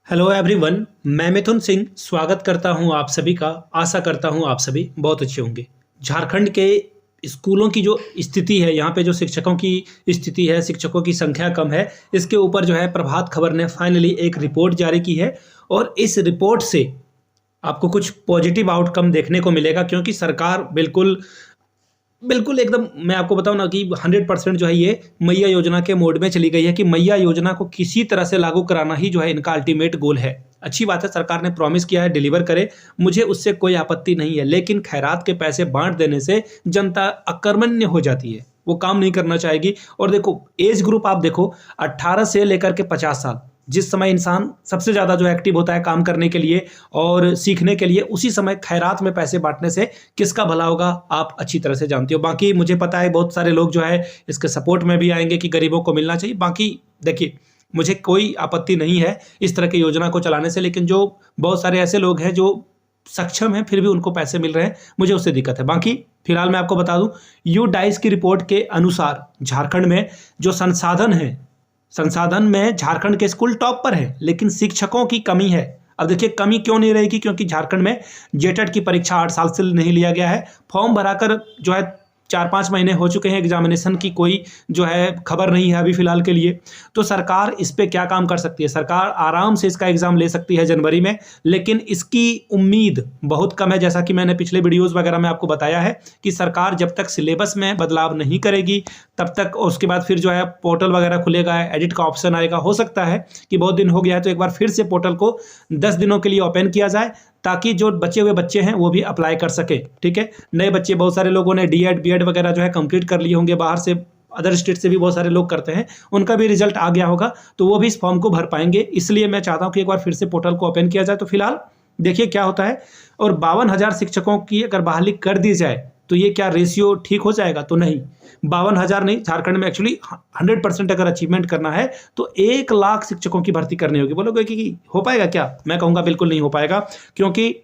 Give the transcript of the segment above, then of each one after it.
Hello everyone, मैं मिथुन सिंह स्वागत करता हूं आप सभी का। आशा करता हूं आप सभी बहुत अच्छे होंगे। झारखंड के स्कूलों की जो स्थिति है, यहाँ पे जो शिक्षकों की स्थिति है, शिक्षकों की संख्या कम है, इसके ऊपर जो है प्रभात खबर ने फाइनली एक रिपोर्ट जारी की है। और इस रिपोर्ट से आपको कुछ पॉजिटिव आउटकम देखने को मिलेगा, क्योंकि सरकार बिल्कुल बिल्कुल एकदम, मैं आपको बताऊं ना कि 100% जो है ये मैया योजना के मोड में चली गई है कि मैया योजना को किसी तरह से लागू कराना ही जो है इनका अल्टीमेट गोल है। अच्छी बात है, सरकार ने प्रॉमिस किया है, डिलीवर करे, मुझे उससे कोई आपत्ति नहीं है। लेकिन खैरात के पैसे बांट देने से जनता अकर्मण्य हो जाती है, वो काम नहीं करना चाहेगी। और देखो एज ग्रुप आप देखो, 18 से लेकर के 50 साल, जिस समय इंसान सबसे ज़्यादा जो एक्टिव होता है काम करने के लिए और सीखने के लिए, उसी समय खैरात में पैसे बांटने से किसका भला होगा आप अच्छी तरह से जानते हो। बाकी मुझे पता है बहुत सारे लोग जो है इसके सपोर्ट में भी आएंगे कि गरीबों को मिलना चाहिए। बाकी देखिए, मुझे कोई आपत्ति नहीं है इस तरह की योजना को चलाने से, लेकिन जो बहुत सारे ऐसे लोग हैं जो सक्षम हैं फिर भी उनको पैसे मिल रहे हैं, मुझे उससे दिक्कत है। बाकी फिलहाल मैं आपको बता दूं, यू डाइस की रिपोर्ट के अनुसार झारखंड में जो संसाधन में झारखंड के स्कूल टॉप पर है, लेकिन शिक्षकों की कमी है। अब देखिए कमी क्यों नहीं रहेगी, क्योंकि झारखंड में जेटेट की परीक्षा 8 साल से नहीं लिया गया है। फॉर्म भराकर जो है 4-5 महीने हो चुके हैं, एग्जामिनेशन की कोई जो है खबर नहीं है अभी फिलहाल के लिए। तो सरकार इस पे क्या काम कर सकती है? सरकार आराम से इसका एग्जाम ले सकती है जनवरी में, लेकिन इसकी उम्मीद बहुत कम है। जैसा कि मैंने पिछले वीडियोस वगैरह में आपको बताया है कि सरकार जब तक सिलेबस में बदलाव नहीं करेगी तब तक, उसके बाद फिर जो है पोर्टल वगैरह खुलेगा, एडिट का ऑप्शन आएगा। हो सकता है कि बहुत दिन हो गया है तो एक बार फिर से पोर्टल को 10 दिनों के लिए ओपन किया जाए, ताकि जो बचे हुए बच्चे हैं वो भी अप्लाई कर सके। ठीक है, नए बच्चे, बहुत सारे लोगों ने डीएड बीएड वगैरह जो है कंप्लीट कर लिए होंगे, बाहर से अदर स्टेट से भी बहुत सारे लोग करते हैं, उनका भी रिजल्ट आ गया होगा, तो वो भी इस फॉर्म को भर पाएंगे। इसलिए मैं चाहता हूं कि एक बार फिर से पोर्टल को ओपन किया जाए। तो फिलहाल देखिए क्या होता है। और 52,000 शिक्षकों की अगर बहाली कर दी जाए तो ये क्या रेशियो ठीक हो जाएगा? तो नहीं, 52,000 नहीं, झारखंड में एक्चुअली 100% अगर अचीवमेंट करना है तो 1 लाख शिक्षकों की भर्ती करनी होगी। बोलोगे कि हो पाएगा क्या? मैं कहूँगा बिल्कुल नहीं हो पाएगा, क्योंकि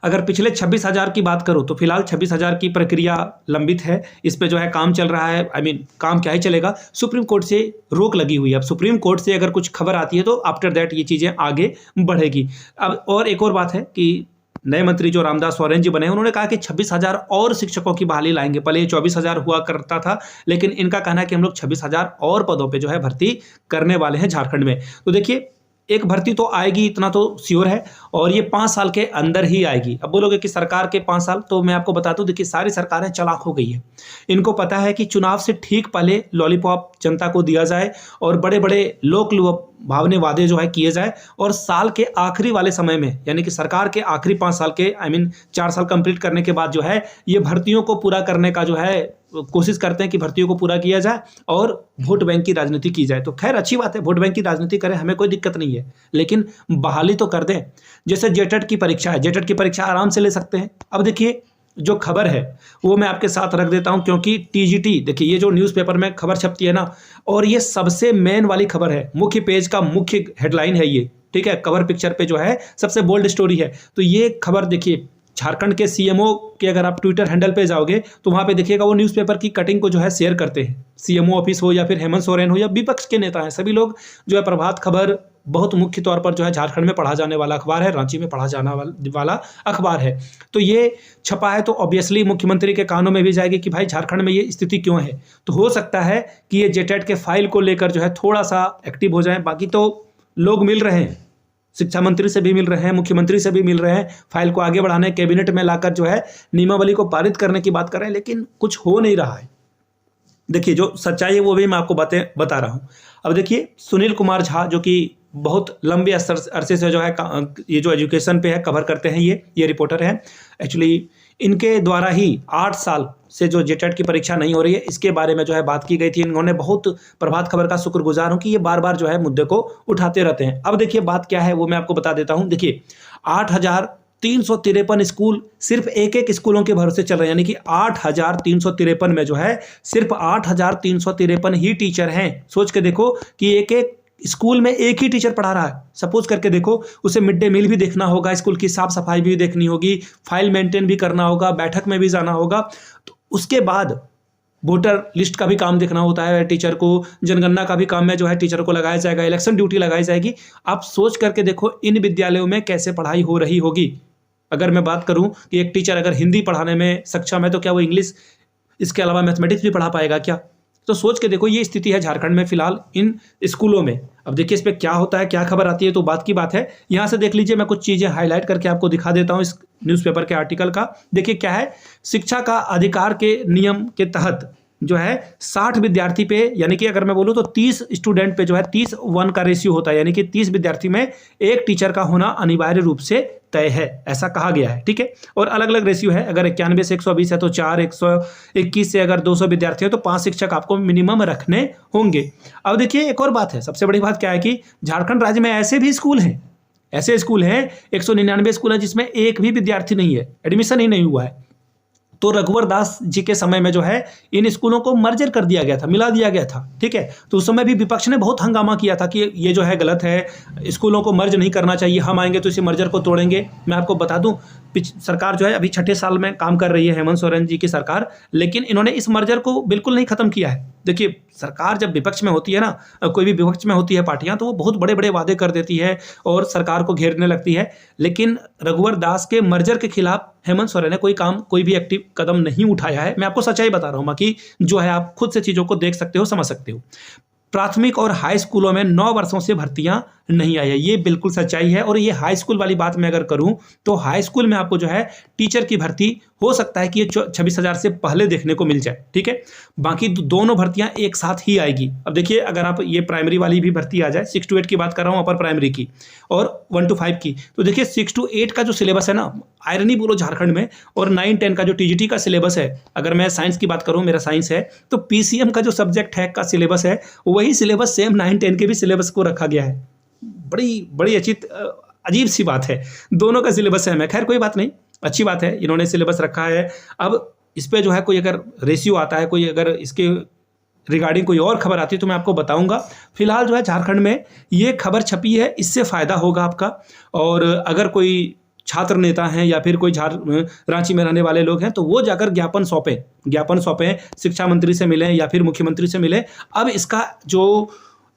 अगर पिछले 26,000 की बात करूं तो फिलहाल 26,000 की प्रक्रिया लंबित है, इस पे जो है काम चल रहा है। काम क्या ही चलेगा, सुप्रीम कोर्ट से रोक लगी हुई है। अब सुप्रीम कोर्ट से अगर कुछ खबर आती है तो आफ्टर दैट ये चीज़ें आगे बढ़ेगी। अब और एक और बात है कि नए मंत्री जो रामदास सोरेन जी बने हैं, उन्होंने कहा कि 26,000 और शिक्षकों की बहाली लाएंगे। पहले ये 24,000 हुआ करता था, लेकिन इनका कहना है कि हम लोग 26,000 और पदों पे जो है भर्ती करने वाले हैं झारखंड में। तो देखिए, एक भर्ती तो आएगी, इतना तो श्योर है, और ये 5 साल के अंदर ही आएगी। अब बोलोगे कि सरकार के 5 साल, तो मैं आपको बता दूं, देखिए सारी सरकारें चालाक हो गई है। इनको पता है कि चुनाव से ठीक पहले लॉलीपॉप जनता को दिया जाए और बड़े बड़े लोक भावने वादे जो है किए जाए, और साल के आखिरी वाले समय में, यानी कि सरकार के आखिरी 5 साल के 4 साल कंप्लीट करने के बाद जो है ये भर्तियों को पूरा करने का जो है कोशिश करते हैं कि भर्तियों को पूरा किया जाए और वोट बैंक की राजनीति की जाए। तो खैर अच्छी बात है, वोट बैंक की राजनीति करें, हमें कोई दिक्कत नहीं है, लेकिन बहाली तो कर दें। जैसे जेटेट की परीक्षा है, जेटेट की परीक्षा आराम से ले सकते हैं। अब देखिए जो खबर है वो मैं आपके साथ रख देता हूं, क्योंकि टीजीटी, देखिए ये जो न्यूज़पेपर में खबर छपती है ना, और ये सबसे मेन वाली खबर है, मुख्य पेज का मुख्य हेडलाइन है ये। ठीक है, कवर पिक्चर पे जो है सबसे बोल्ड स्टोरी है। तो ये खबर देखिए, झारखंड के सीएमओ के अगर आप ट्विटर हैंडल पे जाओगे तो वहाँ पे देखिएगा वो न्यूज़पेपर की कटिंग को जो है शेयर करते हैं। सीएमओ ऑफिस हो या फिर हेमंत सोरेन हो या विपक्ष के नेता हैं, सभी लोग जो है प्रभात खबर बहुत मुख्य तौर पर जो है झारखंड में पढ़ा जाने वाला अखबार है, रांची में पढ़ा जाने वाला अखबार है। तो ये छपा है तो ऑब्वियसली मुख्यमंत्री के कानों में भी जाएगी कि भाई झारखंड में ये स्थिति क्यों है। तो हो सकता है कि ये जेटेट के फाइल को लेकर जो है थोड़ा सा एक्टिव हो जाए। बाकी तो लोग मिल रहे हैं, शिक्षा मंत्री से भी मिल रहे हैं, मुख्यमंत्री से भी मिल रहे हैं, फाइल को आगे बढ़ाने, कैबिनेट में लाकर जो है नियमावली को पारित करने की बात कर रहे हैं, लेकिन कुछ हो नहीं रहा है। देखिए जो सच्चाई है वो भी मैं आपको बातें बता रहा हूं। अब देखिए सुनील कुमार झा, जो कि बहुत लंबे अरसे से जो है ये जो एजुकेशन पे है कवर करते हैं, ये रिपोर्टर हैं। एक्चुअली इनके द्वारा ही 8 साल से जो जेटेट की परीक्षा नहीं हो रही है, इसके बारे में जो है बात की गई थी। इन्होंने बहुत, प्रभात खबर का शुक्रगुजार हूं कि ये बार बार जो है मुद्दे को उठाते रहते हैं। अब देखिए बात क्या है वो मैं आपको बता देता हूं। देखिए 8,353 स्कूल सिर्फ एक स्कूलों के भरोसे चल रहे हैं, यानी कि 8,353 में जो है सिर्फ 8,353 ही टीचर हैं। सोच के देखो कि एक स्कूल में एक ही टीचर पढ़ा रहा है। सपोज करके देखो, उसे मिड डे मील भी देखना होगा, स्कूल की साफ सफाई भी देखनी होगी, फाइल मेंटेन भी करना होगा, बैठक में भी जाना होगा। तो उसके बाद वोटर लिस्ट का भी काम देखना होता है टीचर को, जनगणना का भी काम में जो है टीचर को लगाया जाएगा, इलेक्शन ड्यूटी लगाई जाएगी। आप सोच करके देखो इन विद्यालयों में कैसे पढ़ाई हो रही होगी। अगर मैं बात करूं कि एक टीचर अगर हिंदी पढ़ाने में सक्षम है तो क्या वो इंग्लिश इसके अलावा मैथमेटिक्स भी पढ़ा पाएगा क्या? तो सोच के देखो ये स्थिति है झारखंड में फिलहाल इन स्कूलों में। अब देखिए इस पर क्या होता है, क्या खबर आती है, तो बात की बात है। यहाँ से देख लीजिए, मैं कुछ चीज़ें हाईलाइट करके आपको दिखा देता हूँ इस न्यूज़पेपर के आर्टिकल का। देखिए क्या है, शिक्षा का अधिकार के नियम के तहत जो है 60 विद्यार्थी पे, यानी कि अगर मैं बोलूँ तो 30 स्टूडेंट पे जो है 30:1 का रेशियो होता है, यानी कि 30 विद्यार्थी में एक टीचर का होना अनिवार्य रूप से तय है, ऐसा कहा गया है। ठीक है, और अलग अलग रेशियो है। अगर 91 से 120 है तो 4, 121 से अगर 200 विद्यार्थी है तो 5 शिक्षक आपको मिनिमम रखने होंगे। अब देखिए एक और बात है, सबसे बड़ी बात क्या है कि झारखंड राज्य में ऐसे भी स्कूल हैं, ऐसे स्कूल हैं 199 स्कूल है जिसमें एक भी विद्यार्थी नहीं है, एडमिशन ही नहीं हुआ है। तो रघुवर दास जी के समय में जो है इन स्कूलों को मर्जर कर दिया गया था, मिला दिया गया था। ठीक है, तो उस समय भी विपक्ष ने बहुत हंगामा किया था कि ये जो है गलत है, स्कूलों को मर्ज नहीं करना चाहिए, हम आएंगे तो इसी मर्जर को तोड़ेंगे। मैं आपको बता दूं सरकार जो है अभी 6ठे साल में काम कर रही है, हेमंत सोरेन जी की सरकार, लेकिन इन्होंने इस मर्जर को बिल्कुल नहीं खत्म किया है। देखिए सरकार जब विपक्ष में होती है ना, कोई भी विपक्ष में होती है पार्टियां, तो वो बहुत बड़े बड़े वादे कर देती है और सरकार को घेरने लगती है, लेकिन रघुवर दास के मर्जर के खिलाफ हेमंत सोरेन ने कोई भी एक्टिव कदम नहीं उठाया है। मैं आपको सच्चाई बता रहा हूं, बाकी जो है आप खुद से चीजों को देख सकते हो, समझ सकते हो। प्राथमिक और हाई स्कूलों में 9 वर्षों से भर्तियां नहीं आई है, ये बिल्कुल सच्चाई है। और ये हाई स्कूल वाली बात मैं अगर करूं तो हाई स्कूल में आपको जो है टीचर की भर्ती हो सकता है कि ये 26,000 से पहले देखने को मिल जाए। ठीक है, बाकी दोनों भर्तियां एक साथ ही आएगी। अब देखिए अगर आप ये प्राइमरी वाली भी भर्ती आ जाए, 6 to 8 की बात कर रहा हूं, अपर प्राइमरी की, और 1 to 5 की, तो देखिए 6 to 8 का जो सिलेबस है ना, आयरनी बोलो झारखंड में, और 9-10 का जो टीजीटी का सिलेबस है, अगर मैं साइंस की बात करूं, मेरा साइंस है, तो पीसीएम का जो सब्जेक्ट है का सिलेबस है, वही सिलेबस सेम 9-10 के भी सिलेबस को रखा गया है। बड़ी अजीब सी बात है, दोनों का सिलेबस सेम है। खैर कोई बात नहीं, अच्छी बात है इन्होंने सिलेबस रखा है। अब इस पे जो है कोई अगर रेशियो आता है, कोई अगर इसके रिगार्डिंग कोई और खबर आती है तो मैं आपको बताऊंगा। फिलहाल जो है झारखंड में ये खबर छपी है, इससे फायदा होगा आपका। और अगर कोई छात्र नेता हैं या फिर कोई रांची में रहने वाले लोग हैं तो वो जाकर ज्ञापन सौंपें, शिक्षा मंत्री से मिलें या फिर मुख्यमंत्री से मिलें। अब इसका जो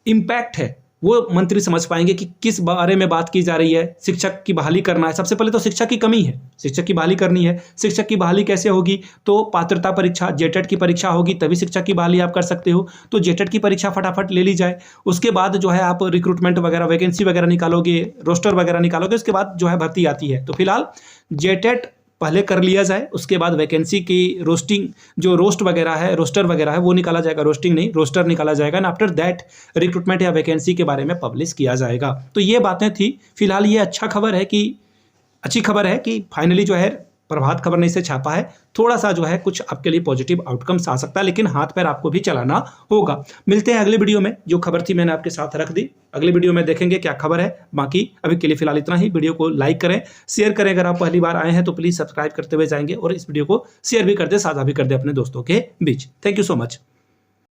इम्पैक्ट है वो मंत्री समझ पाएंगे कि किस बारे में बात की जा रही है। शिक्षक की बहाली करना है, सबसे पहले तो शिक्षक की कमी है, शिक्षक की बहाली करनी है। शिक्षक की बहाली कैसे होगी? तो पात्रता परीक्षा, जेटेट की परीक्षा होगी, तभी शिक्षक की बहाली आप कर सकते हो। तो जेटेट की परीक्षा फटाफट ले ली जाए, उसके बाद जो है आप रिक्रूटमेंट वगैरह, वैकेंसी वगैरह निकालोगे, रोस्टर वगैरह निकालोगे, उसके बाद जो है भर्ती आती है। तो फिलहाल जेटेट पहले कर लिया जाए, उसके बाद वैकेंसी की रोस्टर वगैरह है वो निकाला जाएगा, रोस्टर निकाला जाएगा, एंड आफ्टर दैट रिक्रूटमेंट या वैकेंसी के बारे में पब्लिश किया जाएगा। तो ये बातें थी। फिलहाल ये अच्छी खबर है कि फाइनली जो है प्रभात खबर ने इसे छापा है। थोड़ा सा जो है कुछ आपके लिए पॉजिटिव आउटकम्स आ सकता है, लेकिन हाथ पैर आपको भी चलाना होगा। मिलते हैं अगले वीडियो में, जो खबर थी मैंने आपके साथ रख दी। अगले वीडियो में देखेंगे क्या खबर है। बाकी अभी के लिए फिलहाल इतना ही। वीडियो को लाइक करें, शेयर करें। अगर आप पहली बार आए हैं तो प्लीज़ सब्सक्राइब करते हुए जाएंगे और इस वीडियो को शेयर भी कर दे, साझा भी कर दे अपने दोस्तों के बीच। Thank you so much.